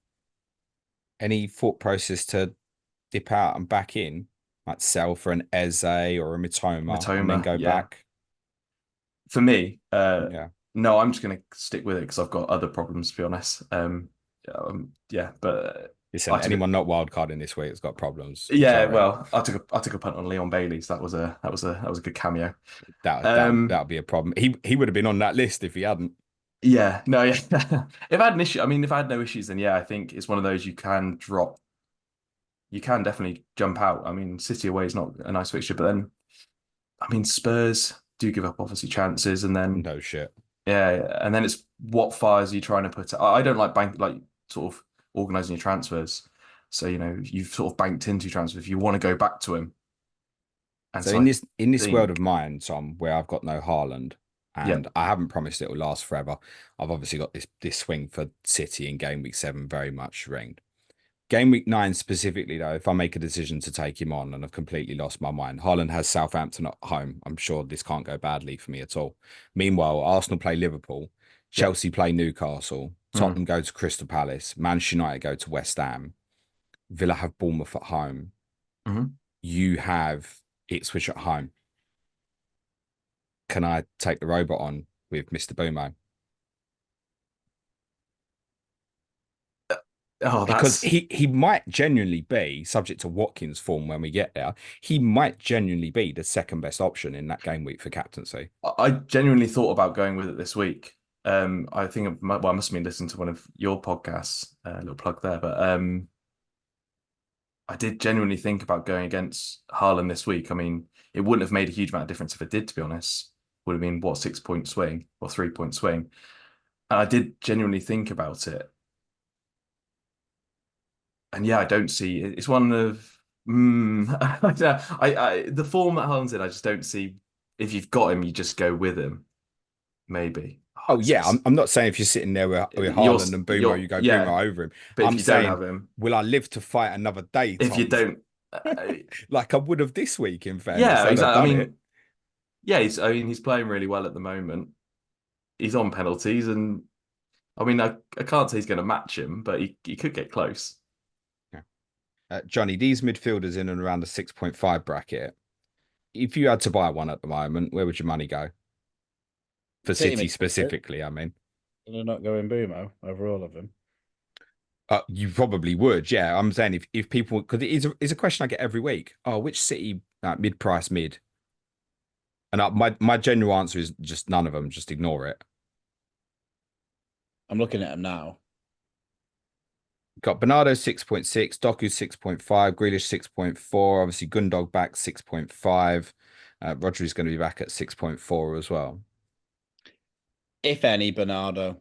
A: Any thought process to dip out and back in, like sell for an Eze or a Mitoma and then go back?
C: For me, no, I'm just going to stick with it because I've got other problems, to be honest. But
A: listen, anyone not wildcarding this week has got problems.
C: Yeah, sorry. Well, I took a punt on Leon Bailey, so that was a good cameo.
A: That'll be a problem. He would have been on that list if he hadn't.
C: Yeah, no, yeah. If I had an issue, I mean, if I had no issues, then yeah, I think it's one of those you can drop. You can definitely jump out. I mean, City away is not a nice fixture, but then, I mean, Spurs do give up obviously chances, and then
A: no shit.
C: Yeah, and then it's what fires are you trying to put? I don't like sort of organising your transfers. So you've sort of banked into transfers. If you want to go back to him. And
A: so in this world of mine, Tom, where I've got no Haaland and I haven't promised it will last forever. I've obviously got this swing for City in game week 7 very much ringed. Game week 9 specifically, though, if I make a decision to take him on and I've completely lost my mind, Haaland has Southampton at home. I'm sure this can't go badly for me at all. Meanwhile, Arsenal play Liverpool. Chelsea play Newcastle,
C: Mm.
A: Tottenham go to Crystal Palace, Manchester United go to West Ham, Villa have Bournemouth at home.
C: Mhm.
A: You have Ipswich at home. Can I take the robot on with Mr. Mbeumo?
C: Oh,
A: Because
C: that's.
A: he might genuinely be, subject to Watkins' form when we get there, he might genuinely be the second best option in that game week for captaincy.
C: I genuinely thought about going with it this week. I think I must have been listening to one of your podcasts, a little plug there, but I did genuinely think about going against Haaland this week. I mean, it wouldn't have made a huge amount of difference if it did, to be honest. Would have been what, 6 point swing or 3 point swing. And I did genuinely think about it. And yeah, I don't see it's one of the form that Haaland's in, I just don't see if you've got him, you just go with him. Maybe.
A: Oh yeah, I'm not saying if you're sitting there with Haaland and Mbeumo, you go
C: yeah,
A: Mbeumo over him.
C: but if
A: I'm
C: you don't
A: saying,
C: have him,
A: will I live to fight another day,
C: if you
A: Tom?
C: don't,
A: Like I would have this week, in fairness.
C: yeah,
A: I'd have
C: exactly. I
A: done it.
C: mean, yeah, he's playing really well at the moment. He's on penalties, and I mean, I can't say he's going to match him, but he could get close.
A: Johnny, these midfielders in and around the 6.5 bracket, if you had to buy one at the moment, where would your money go? For City specifically, I mean.
B: They're not going Mbeumo over all of them.
A: You probably would, yeah. I'm saying if people, because it's a question I get every week. Oh, which City mid-price mid? And my general answer is just none of them. Just ignore it.
B: I'm looking at them now.
A: Got Bernardo 6.6, Doku 6.5, Grealish 6.4, obviously Gundog back 6.5. Rodri's going to be back at 6.4 as well.
B: If any, Bernardo.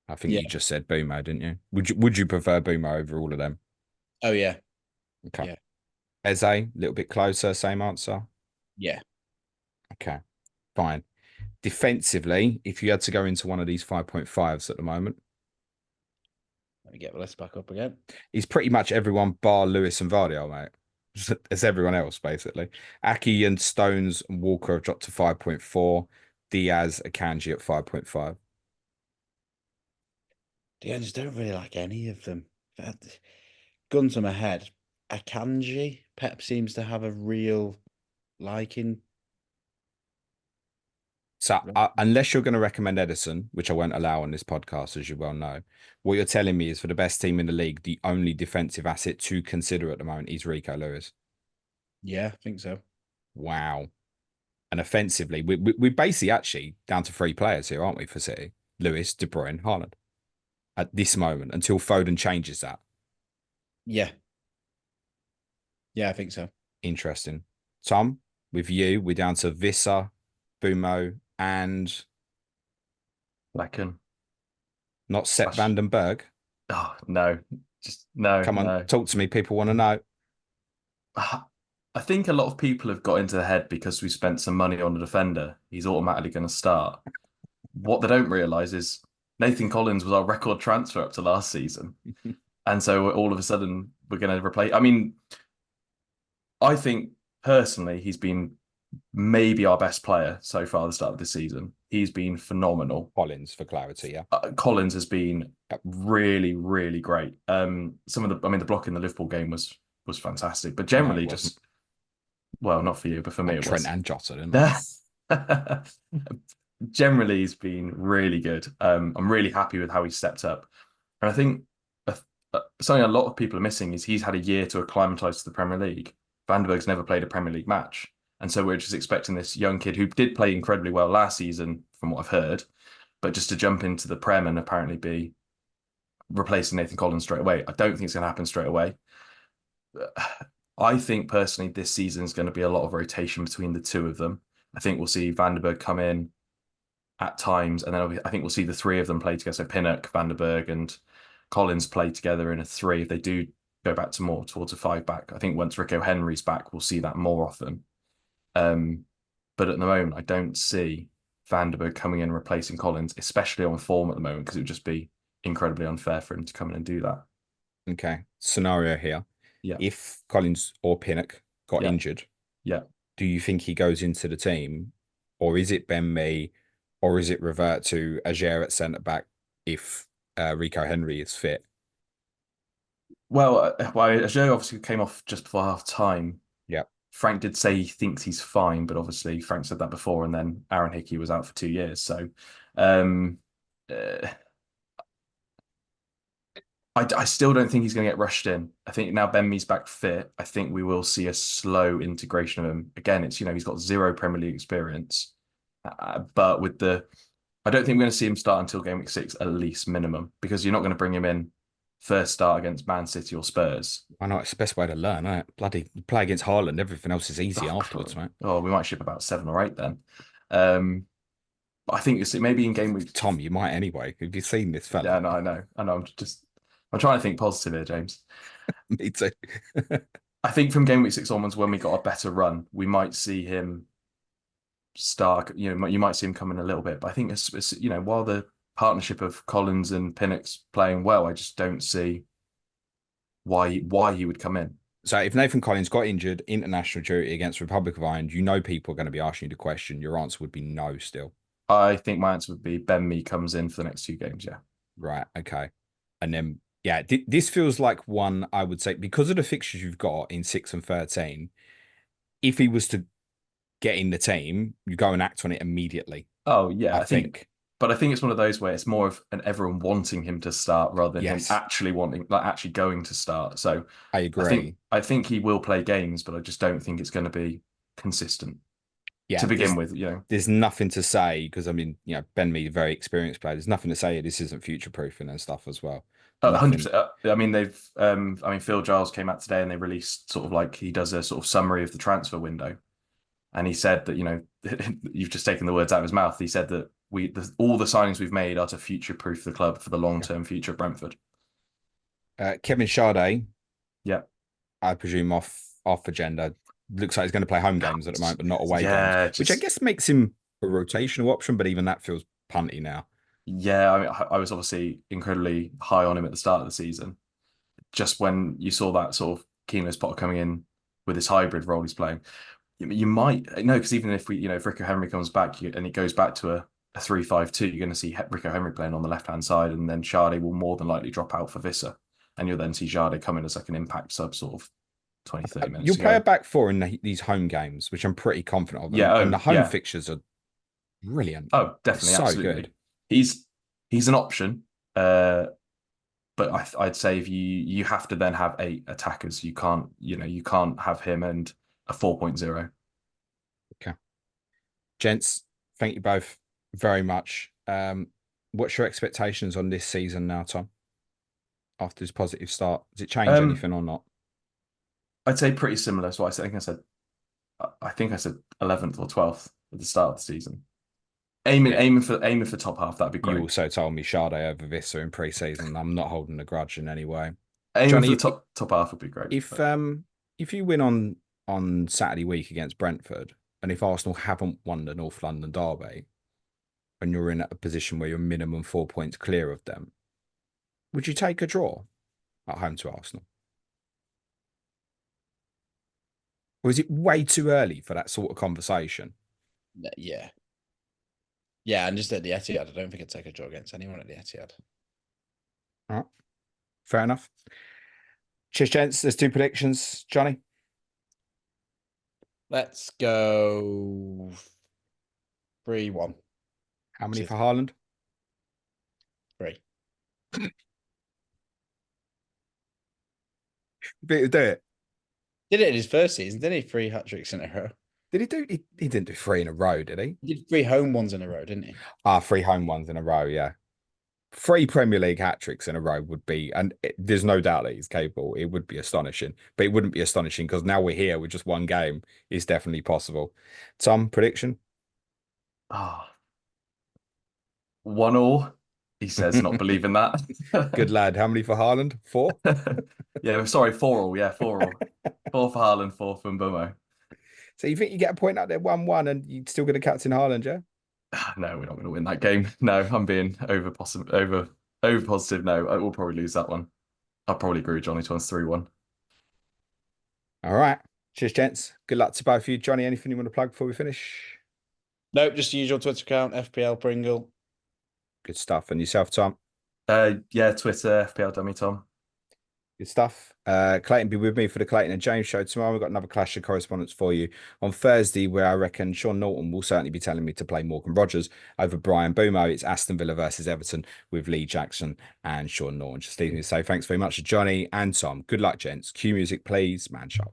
A: I think you just said Mbeumo, didn't you? Would you prefer Mbeumo over all of them?
B: Oh yeah.
A: Okay.
B: Yeah.
A: Eze, a little bit closer, same answer.
B: Yeah.
A: Okay, fine. Defensively, if you had to go into one of these 5.5s at the moment,
B: Let me get the list back up again.
A: he's pretty much everyone bar Lewis and Vardiol, mate. It's everyone else, basically. Aki and Stones and Walker have dropped to 5.4. Diaz, Akanji at 5.5.
B: I just don't really like any of them. Gun to my head, Akanji, Pep seems to have a real liking.
A: So unless you're going to recommend Edison, which I won't allow on this podcast, as you well know, what you're telling me is for the best team in the league, the only defensive asset to consider at the moment is Rico Lewis.
B: Yeah, I think so.
A: Wow. And offensively, we're basically actually down to 3 players here, aren't we, for City? Lewis, De Bruyne, Haaland. At this moment, until Foden changes that.
B: Yeah. Yeah, I think so.
A: Interesting. Tom, with you, we're down to Wissa, Mbeumo, and
C: Flekken.
A: not Sepp Van Den Berg.
C: Oh no, just no.
A: Come on,
C: no.
A: talk to me. People want to know.
C: I think a lot of people have got into the head because we spent some money on a defender. He's automatically going to start. What they don't realise is Nathan Collins was our record transfer up to last season. And so all of a sudden we're going to replace. I mean, I think personally he's been maybe our best player so far at the start of the season. He's been phenomenal.
A: Collins, for clarity, yeah.
C: Collins has been really, really great. The block in the Liverpool game was fantastic, but generally just, well, not for you, but for me, it
A: Trent
C: was.
A: and Jota, didn't
C: Generally, he's been really good. I'm really happy with how he stepped up, and I think something a lot of people are missing is he's had a year to acclimatise to the Premier League. Van den Berg's never played a Premier League match. And so we're just expecting this young kid who did play incredibly well last season, from what I've heard, but just to jump into the Prem and apparently be replacing Nathan Collins straight away. I don't think it's going to happen straight away. I think personally this season is going to be a lot of rotation between the two of them. I think we'll see Van den Berg come in at times, and then I think we'll see the 3 of them play together. So Pinnock, Van den Berg, and Collins play together in a 3. If they do go back to more towards a 5 back, I think once Rico Henry's back, we'll see that more often. But at the moment, I don't see Van den Berg coming in and replacing Collins, especially on form at the moment, because it would just be incredibly unfair for him to come in and do that.
A: Okay. Scenario here.
C: Yeah.
A: If Collins or Pinnock got injured,
C: yeah,
A: do you think he goes into the team? Or is it Ben Mee, or is it revert to Ajer at centre back if Rico Henry is fit?
C: Well, Joe obviously came off just before half time.
A: Yeah.
C: Frank did say he thinks he's fine, but obviously Frank said that before, and then Aaron Hickey was out for 2 years. So, um, uh, I still don't think he's going to get rushed in. I think now Ben Mee's back fit. I think we will see a slow integration of him. Again, it's he's got zero Premier League experience, but I don't think we're going to see him start until game week 6 at least minimum, because you're not going to bring him in first start against Man City or Spurs.
A: I know it's the best way to learn, isn't it? Bloody play against Haaland. Everything else is easy
C: Oh,
A: afterwards, mate.
C: Oh, we might ship about 7 or 8 then. But I think it's maybe in game week.
A: Tom, you might anyway. Have you seen this fella?
C: Yeah, no, I know. I'm trying to think positive here, James.
A: Me too.
C: I think from game week 6 onwards, when we got a better run, we might see him start. You might see him come in a little bit. But I think it's while the partnership of Collins and Pinnock's playing well, I just don't see why he would come in.
A: So if Nathan Collins got injured, international duty against Republic of Ireland, people are going to be asking you the question. Your answer would be no still.
C: I think my answer would be Ben Mee comes in for the next 2 games, yeah.
A: Right, okay. And then, yeah, this feels like one, I would say, because of the fixtures you've got in 6 and 13, if he was to get in the team, you go and act on it immediately.
C: Oh, yeah,
A: I think.
C: But I think it's one of those where it's more of everyone wanting him to start rather than him actually actually going to start. So
A: I agree.
C: I think he will play games, but I just don't think it's going to be consistent. Yeah, to begin with,
A: there's nothing to say because I mean, Ben Mee, very experienced player. There's nothing to say this isn't future proofing and stuff as well.
C: 100%. I mean, Phil Giles came out today and they released sort of like he does a sort of summary of the transfer window, and he said that you've just taken the words out of his mouth. He said that all the signings we've made are to future proof the club for the long term future of Brentford.
A: Kevin Sade,
C: yeah,
A: I presume off agenda. Looks like he's going to play home games at the moment, but not away games, which I guess makes him a rotational option, but even that feels punty now.
C: Yeah, I mean, I was obviously incredibly high on him at the start of the season. Just when you saw that sort of Keane Potter coming in with this hybrid role he's playing, you might because even if if Rico Henry comes back and it goes back to a 3-5-2, you're going to see Rico Henry playing on the left hand side, and then Sade will more than likely drop out for Wissa, and you'll then see Sade come in as like an impact sub sort of 20-30 minutes.
A: You'll play a back four in these home games, which I'm pretty confident of.
C: Yeah,
A: and the home fixtures are brilliant.
C: Oh, definitely, so absolutely. Good. He's an option, but I'd say if you have to then have 8 attackers, you can't have him and a 4.0.
A: Okay, gents, thank you both very much. What's your expectations on this season now, Tom? After this positive start, does it change anything or not?
C: I'd say pretty similar. So I think I said 11th or 12th at the start of the season. Aiming for top half, that'd be great.
A: You also told me Sade over Wissa in pre-season. I'm not holding a grudge in any way.
C: Aiming Johnny, for the top half would be great.
A: If you win on Saturday week against Brentford, and if Arsenal haven't won the North London derby, and you're in a position where you're minimum 4 points clear of them, would you take a draw at home to Arsenal? Or is it way too early for that sort of conversation?
B: Yeah. Yeah, and just at the Etihad, I don't think I'd take a draw against anyone at the Etihad.
A: All right. Fair enough. Cheers, gents. There's 2 predictions. Johnny?
B: Let's go 3-1.
A: How many for Haaland?
B: 3.
A: Beat him do it.
B: Did it in his first season, didn't he? 3 hat-tricks in a row.
A: Did he do? He didn't do 3 in a row, did he?
B: He did 3 home ones in a row, didn't he?
A: 3 home ones in a row, yeah. 3 Premier League hat-tricks in a row would be, and there's no doubt that he's capable. It would be astonishing, but it wouldn't be astonishing because now we're here with just 1 game. It's definitely possible. Tom, prediction?
C: 1-1. He says, not believing that.
A: Good lad. How many for Haaland? 4?
C: Yeah, sorry, 4-4. Yeah, 4-4. 4 for Haaland, 4 for Mbeumo.
A: So you think you get a point out there 1-1 and you're still going to captain Haaland, yeah?
C: No, we're not going to win that game. No, I'm being over positive. No, we'll probably lose that one. I'll probably agree with Johnny to 3-1.
A: All right. Cheers, gents. Good luck to both of you. Johnny, anything you want to plug before we finish?
B: Nope, just the usual Twitter account, FPL Pringle.
A: Good stuff. And yourself, Tom?
C: Yeah, Twitter, FPL Dummy Tom.
A: Good stuff. Clayton, be with me for the Clayton and James show tomorrow. We've got another clash of correspondence for you on Thursday, where I reckon Sean Norton will certainly be telling me to play Morgan Rogers over Bryan. Mbeumo. It's Aston Villa versus Everton with Lee Jackson and Sean Norton. Just leaving me to say thanks very much to Johnny and Tom. Good luck, gents. Cue music, please. Man shot.